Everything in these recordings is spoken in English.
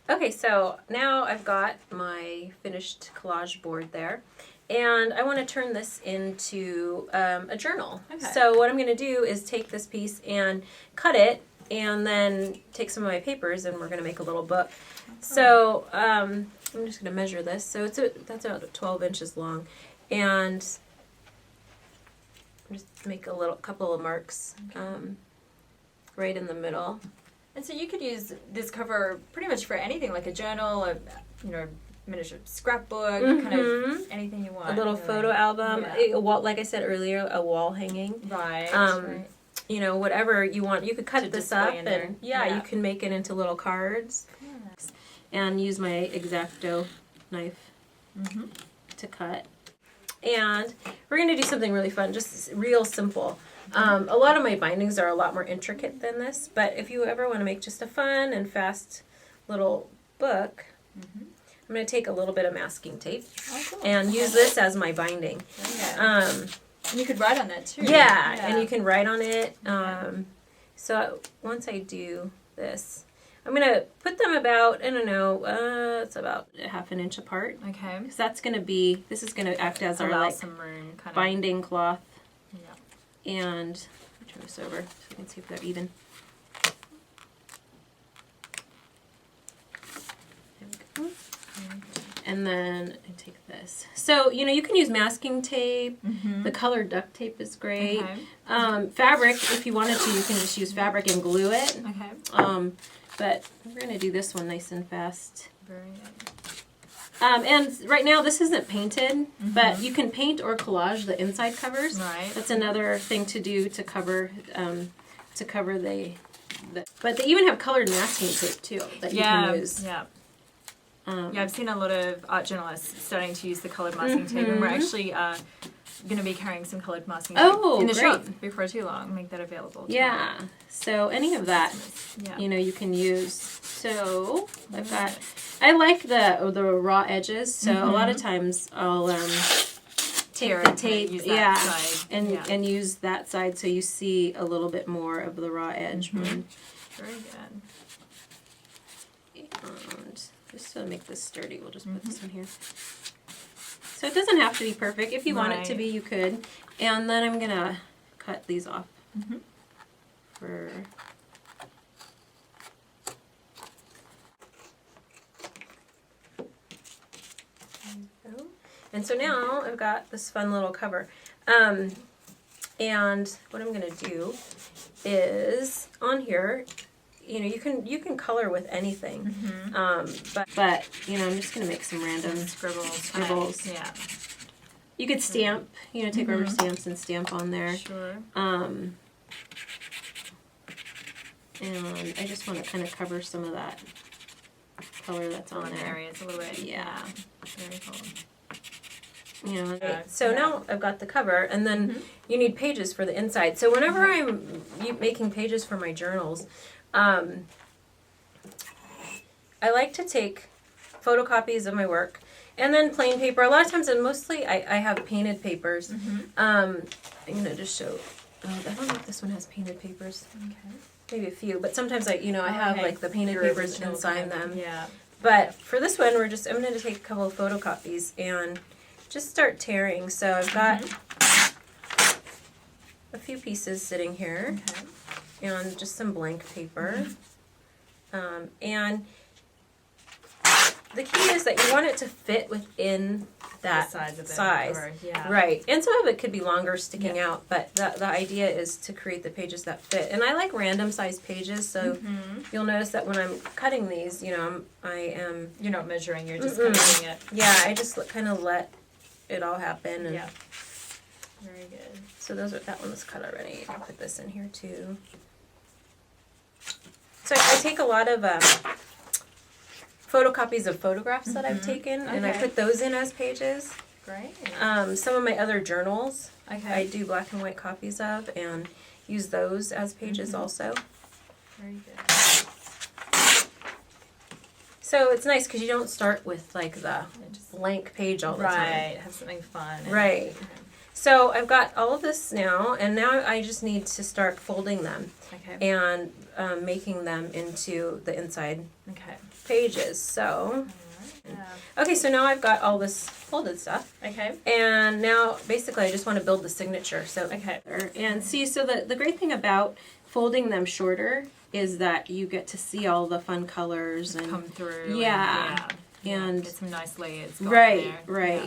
Okay, so now I've got my finished collage board there, and I want to turn this into a journal. Okay. So what I'm going to do is take this piece and cut it, and then take some of my papers, and we're going to make a little book. So I'm just going to measure this. So that's about 12 inches long, and just make a couple of marks right in the middle. And so you could use this cover pretty much for anything, like a journal, a miniature scrapbook, kind of anything you want. A little really. photo album, Yeah. a wall, like I said earlier, a wall hanging. Right. Right. You know, whatever you want. You could cut To this display up, in there. and Yeah. you can make it into little cards, and use my X-Acto knife to cut. And we're going to do something really fun, just real simple. A lot of my bindings are a lot more intricate than this, but if you ever want to make just a fun and fast little book, I'm going to take a little bit of masking tape and use this as my binding. And you could write on that too. Yeah, and you can write on it. So once I do this, I'm going to put them about, I don't know, it's about a half an inch apart. Okay. Because this is going to act as our like some room, kind of. binding cloth. Yeah. And let me turn this over so we can see if they're even. There we go. And then I take this. So, you can use masking tape. The colored duct tape is great. Okay. Fabric, if you wanted to, you can just use fabric and glue it. Okay. But we're going to do this one nice and fast. Very good. And right now this isn't painted, but you can paint or collage the inside covers. Right. That's another thing to do to cover the. But they even have colored masking tape too that you can use. Yeah. Yeah, I've seen a lot of art journalists starting to use the colored masking tape, and we're actually going to be carrying some colored masking tape in the shop before too long. Make that available. Yeah. So any of that, Yeah. you can use. So I like the raw edges. So a lot of times I'll take the tape, use that side. and use that side so you see a little bit more of the raw edge. Very good. And just to make this sturdy, we'll just put this one here. So it doesn't have to be perfect. If you want it to be, you could. And then I'm gonna cut these off for. And so now I've got this fun little cover. And what I'm going to do is on here, you can color with anything. But I'm just going to make some random scribbles. Yeah. You could stamp, take rubber stamps and stamp on there. Sure. And I just want to kind of cover some of that color that's on there. Areas a little bit. Yeah. Very cool. So now I've got the cover, and then you need pages for the inside. So whenever I'm making pages for my journals, I like to take photocopies of my work and then plain paper. A lot of times, and mostly I have painted papers. I'm going to just show, I don't know if this one has painted papers. Okay. Maybe a few, but sometimes I have like the painted papers inside them. Yeah. But for this one, I'm going to take a couple of photocopies and just start tearing. So I've got a few pieces sitting here, and just some blank paper. And the key is that you want it to fit within that size. Yeah. Right. And some of it could be longer sticking out, but the idea is to create the pages that fit. And I like random sized pages, so you'll notice that when I'm cutting these, I am... You're not measuring, you're just cutting it. Yeah, I just kind of let it all happen. And yeah. Very good. So that one was cut already. I'll put this in here too. So I take a lot of photocopies of photographs that I've taken, and I put those in as pages. Great. Some of my other journals I do black and white copies of, and use those as pages also. Very good. So it's nice because you don't start with like the blank page all the time. Right. Have something fun. Right. So I've got all of this now, and now I just need to start folding them and making them into the inside pages. So, okay, so now I've got all this folded stuff. Okay. And now basically I just want to build the signature. So and see, so the great thing about folding them shorter is that you get to see all the fun colors and come through. Yeah. And get some nice layers. Right. Yeah.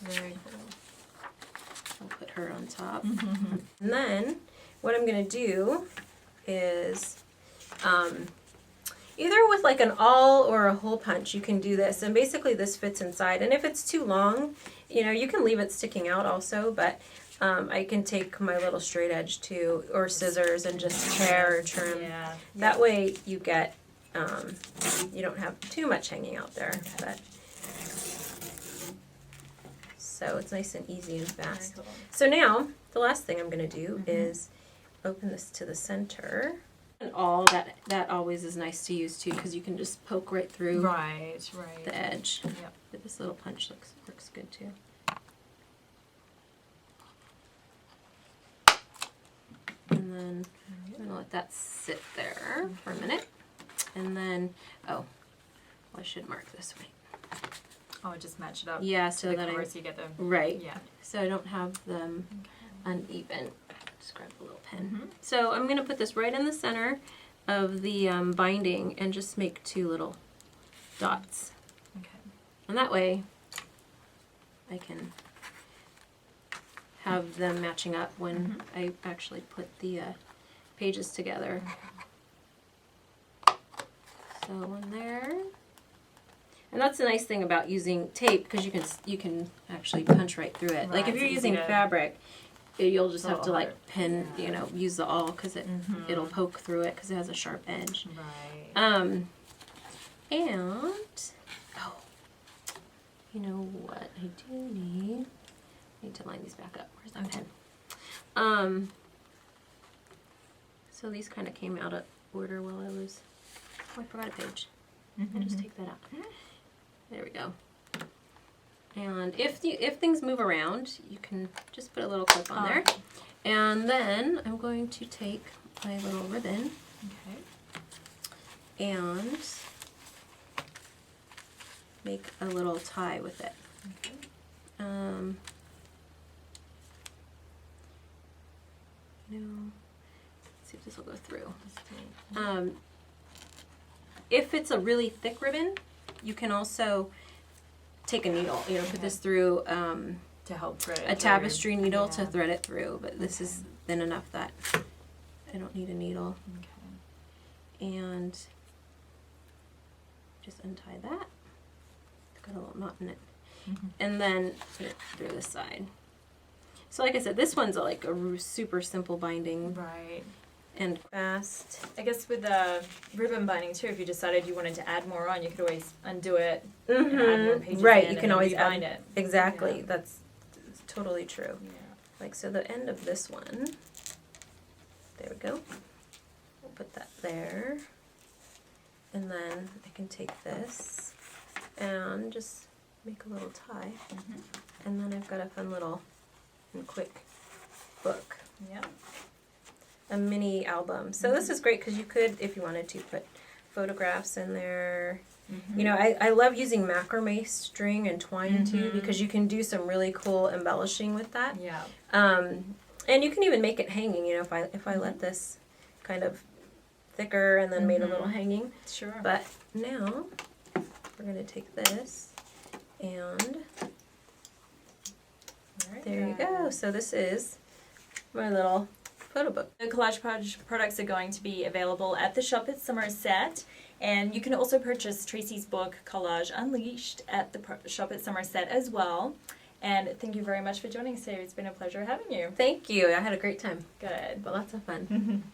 Very cool. I'll put her on top. And then what I'm going to do is either with like an awl or a hole punch, you can do this. And basically this fits inside. And if it's too long, you know, you can leave it sticking out also, but I can take my little straight edge too, or scissors, and just tear or trim. Yeah. That way you get, you don't have too much hanging out there. But so it's nice and easy and fast. Cool. So now, the last thing I'm going to do is open this to the center. And all that always is nice to use too, because you can just poke right through the edge. Yep. But this little punch works good too. And then I'm going to let that sit there for a minute. And then, I should mark this way. Oh, just match it up. Yeah, so that so you get them. Right. Yeah. So I don't have them uneven. Just grab a little pen. So I'm going to put this right in the center of the binding and just make 2 little dots. Okay. And that way I can have them matching up when I actually put the pages together. So one there. And that's the nice thing about using tape, because you can actually punch right through it. Like if you're using fabric, you'll just have to like pin, you know, use the awl, because it'll poke through it because it has a sharp edge. Right. And you know what I do need? I need to line these back up. Where's that pen? So these kind of came out of order while I was. Oh, I forgot a page. I'll just take that out. There we go. And if things move around, you can just put a little clip on there. And then I'm going to take my little ribbon and make a little tie with it. Let's see if this will go through. If it's a really thick ribbon, you can also take a needle, you know, put this through to help thread a tapestry needle to thread it through, but this is thin enough that I don't need a needle. And just untie that. It's got a little knot in it. And then put it through this side. So like I said, this one's like a super simple binding. Right. And fast. I guess with the ribbon binding too, if you decided you wanted to add more on, you could always undo it and add more pages in, you can always bind it. Exactly. That's totally true. Yeah. Like, so the end of this one, there we go. We'll put that there. And then I can take this and just make a little tie. And then I've got a fun little and quick book. Yep. A mini album. So this is great because you could, if you wanted to, put photographs in there. You know, I love using macrame string and twine too, because you can do some really cool embellishing with that. Yeah. And you can even make it hanging. You know, if I let this kind of thicker and then made a little hanging. Sure. But now we're going to take this and there you go. So this is my little photo book. The Collage Pauge products are going to be available at the shop at Somerset, and you can also purchase Traci's book Collage Unleashed at the shop at Somerset as well. And thank you very much for joining us today. It's been a pleasure having you. Thank you. I had a great time. Good. But lots of fun.